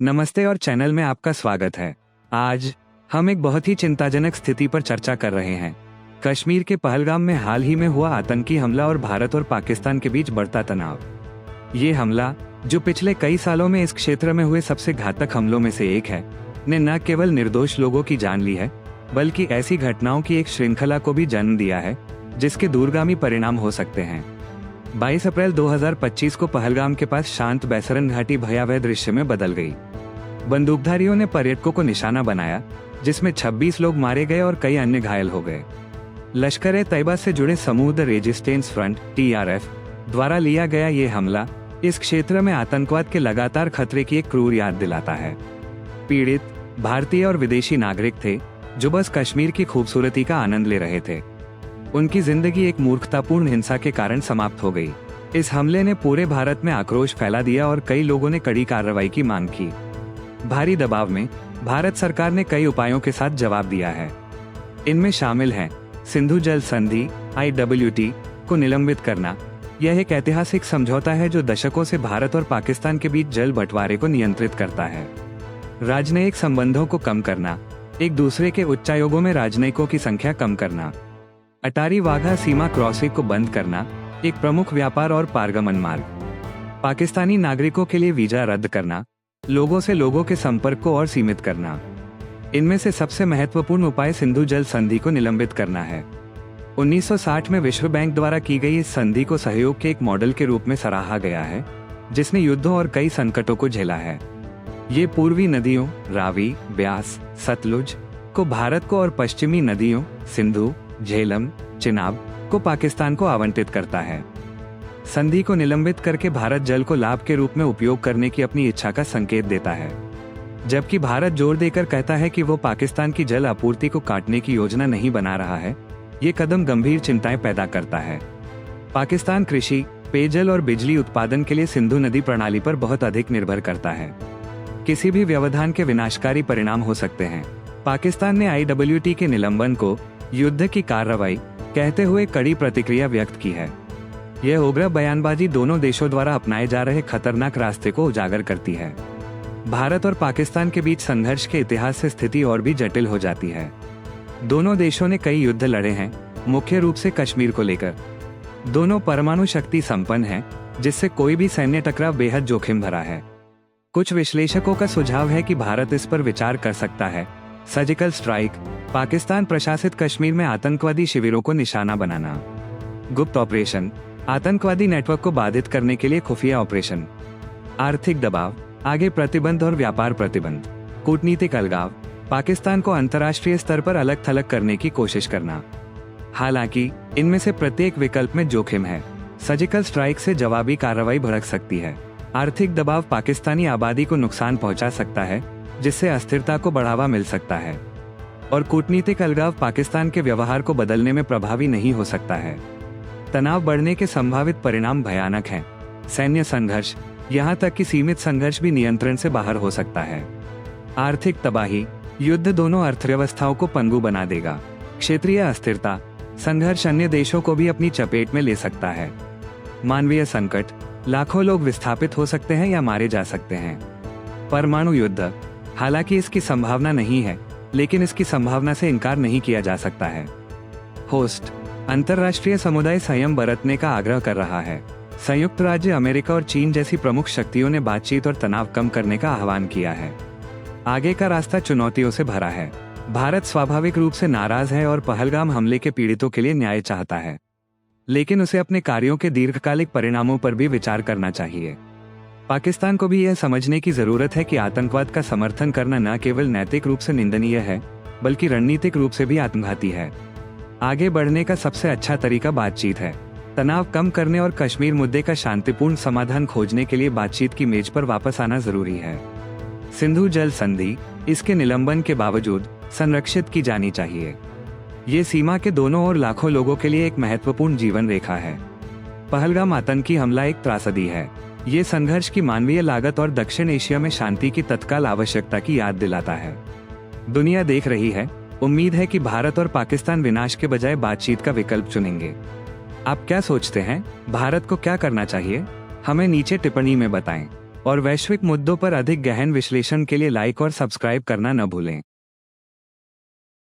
नमस्ते और चैनल में आपका स्वागत है। आज हम एक बहुत ही चिंताजनक स्थिति पर चर्चा कर रहे हैं। कश्मीर के पहलगाम में हाल ही में हुआ आतंकी हमला और भारत और पाकिस्तान के बीच बढ़ता तनाव। ये हमला, जो पिछले कई सालों में इस क्षेत्र में हुए सबसे घातक हमलों में से एक है, ने न केवल निर्दोष लोगों की जान ली है, बल्कि ऐसी घटनाओं की एक श्रृंखला को भी जन्म दिया है जिसके दूरगामी परिणाम हो सकते हैं। 22 अप्रैल 2025 को पहलगाम के पास शांत बैसरन घाटी भयावह दृश्य में बदल गई। बंदूकधारियों ने पर्यटकों को निशाना बनाया, जिसमें 26 लोग मारे गए और कई अन्य घायल हो गए। लश्कर-ए-तैयबा से जुड़े समूह द रेजिस्टेंस फ्रंट (TRF) द्वारा लिया गया ये हमला इस क्षेत्र में आतंकवाद के लगातार खतरे की एक क्रूर याद दिलाता है। पीड़ित भारतीय और विदेशी नागरिक थे जो बस कश्मीर की खूबसूरती का आनंद ले रहे थे। उनकी जिंदगी एक मूर्खतापूर्ण हिंसा के कारण समाप्त हो गई। इस हमले ने पूरे भारत में आक्रोश फैला दिया और कई लोगों ने कड़ी कार्रवाई की मांग की। भारी दबाव में भारत सरकार ने कई उपायों के साथ जवाब दिया है। इनमें शामिल हैं सिंधु जल संधि (IWT) को निलंबित करना। यह एक ऐतिहासिक समझौता है जो दशकों से भारत और पाकिस्तान के बीच जल बंटवारे को नियंत्रित करता है। राजनयिक संबंधों को कम करना, एक दूसरे के उच्चायोगों में राजनयिकों की संख्या कम करना। अटारी वाघा सीमा क्रॉसिंग को बंद करना, एक प्रमुख व्यापार और पारगमन मार्ग। पाकिस्तानी नागरिकों के लिए वीजा रद्द करना, लोगों से लोगों के संपर्क को और सीमित करना। इनमें से सबसे महत्वपूर्ण उपाय सिंधु जल संधि को निलंबित करना है। 1960 में विश्व बैंक द्वारा की गई इस संधि को सहयोग के एक मॉडल के रूप में सराहा गया है, जिसने युद्धों और कई संकटों को झेला है। ये पूर्वी नदियों रावी, ब्यास, सतलुज को भारत को और पश्चिमी नदियों सिंधु, झेलम, चिनाब को पाकिस्तान को आवंटित करता है। संधि को निलंबित करके भारत जल को लाभ के रूप में उपयोग करने की अपनी इच्छा का संकेत देता है, जबकि भारत जोर देकर कहता है कि वो पाकिस्तान की जल आपूर्ति को काटने की योजना नहीं बना रहा है। ये कदम गंभीर चिंताएं पैदा करता है। पाकिस्तान कृषि, पेयजल और बिजली उत्पादन के लिए सिंधु नदी प्रणाली पर बहुत अधिक निर्भर करता है। किसी भी व्यवधान के विनाशकारी परिणाम हो सकते हैं। पाकिस्तान ने IWT के निलंबन को युद्ध की कार्रवाई कहते हुए कड़ी प्रतिक्रिया व्यक्त की है। यह उग्र बयानबाजी दोनों देशों द्वारा अपनाए जा रहे खतरनाक रास्ते को उजागर करती है। भारत और पाकिस्तान के बीच संघर्ष के इतिहास से स्थिति और भी जटिल हो जाती है। दोनों देशों ने कई युद्ध लड़े हैं, मुख्य रूप से कश्मीर को लेकर। दोनों परमाणु शक्ति संपन्न हैं, जिससे कोई भी सैन्य टकराव बेहद जोखिम भरा है। कुछ विश्लेषकों का सुझाव है कि भारत इस पर विचार कर सकता है। सर्जिकल स्ट्राइक, पाकिस्तान प्रशासित कश्मीर में आतंकवादी शिविरों को निशाना बनाना। गुप्त ऑपरेशन, आतंकवादी नेटवर्क को बाधित करने के लिए खुफिया ऑपरेशन। आर्थिक दबाव, आगे प्रतिबंध और व्यापार प्रतिबंध। कूटनीतिक अलगाव, पाकिस्तान को अंतर्राष्ट्रीय स्तर पर अलग थलग करने की कोशिश करना। हालांकि इनमें से प्रत्येक विकल्प में जोखिम है। सर्जिकल स्ट्राइक से जवाबी कार्रवाई भड़क सकती है। आर्थिक दबाव पाकिस्तानी आबादी को नुकसान पहुंचा सकता है, जिससे अस्थिरता को बढ़ावा मिल सकता है। और कूटनीतिक अलगाव पाकिस्तान के व्यवहार को बदलने में प्रभावी नहीं हो सकता है। तनाव बढ़ने के संभावित परिणाम भयानक हैं। सैन्य संघर्ष, यहाँ तक कि सीमित संघर्ष भी नियंत्रण से बाहर हो सकता है। आर्थिक तबाही, युद्ध दोनों अर्थव्यवस्थाओं को पंगु बना देगा। क्षेत्रीय अस्थिरता, संघर्ष अन्य देशों को भी अपनी चपेट में ले सकता है। मानवीय संकट, लाखों लोग विस्थापित हो सकते हैं या मारे जा सकते हैं। परमाणु युद्ध, हालांकि इसकी संभावना नहीं है, लेकिन इसकी संभावना से इनकार नहीं किया जा सकता है। होस्ट, अंतर्राष्ट्रीय समुदाय संयम बरतने का आग्रह कर रहा है। संयुक्त राज्य अमेरिका और चीन जैसी प्रमुख शक्तियों ने बातचीत और तनाव कम करने का आह्वान किया है। आगे का रास्ता चुनौतियों से भरा है। भारत स्वाभाविक रूप से नाराज है और पहलगाम हमले के पीड़ितों के लिए न्याय चाहता है, लेकिन उसे अपने कार्यों के दीर्घकालिक परिणामों पर भी विचार करना चाहिए। पाकिस्तान को भी यह समझने की जरूरत है कि आतंकवाद का समर्थन करना न केवल नैतिक रूप से निंदनीय है, बल्कि रणनीतिक रूप से भी आत्मघाती है। आगे बढ़ने का सबसे अच्छा तरीका बातचीत है। तनाव कम करने और कश्मीर मुद्दे का शांतिपूर्ण समाधान खोजने के लिए बातचीत की मेज पर वापस आना जरूरी है। सिंधु जल संधि, इसके निलंबन के बावजूद संरक्षित की जानी चाहिए। ये सीमा के दोनों ओर लाखों लोगों के लिए एक महत्वपूर्ण जीवन रेखा है। पहलगाम आतंकी हमला एक त्रासदी है। ये संघर्ष की मानवीय लागत और दक्षिण एशिया में शांति की तत्काल आवश्यकता की याद दिलाता है। दुनिया देख रही है। उम्मीद है कि भारत और पाकिस्तान विनाश के बजाय बातचीत का विकल्प चुनेंगे। आप क्या सोचते हैं? भारत को क्या करना चाहिए? हमें नीचे टिप्पणी में बताएं और वैश्विक मुद्दों पर अधिक गहन विश्लेषण के लिए लाइक और सब्सक्राइब करना न भूलें।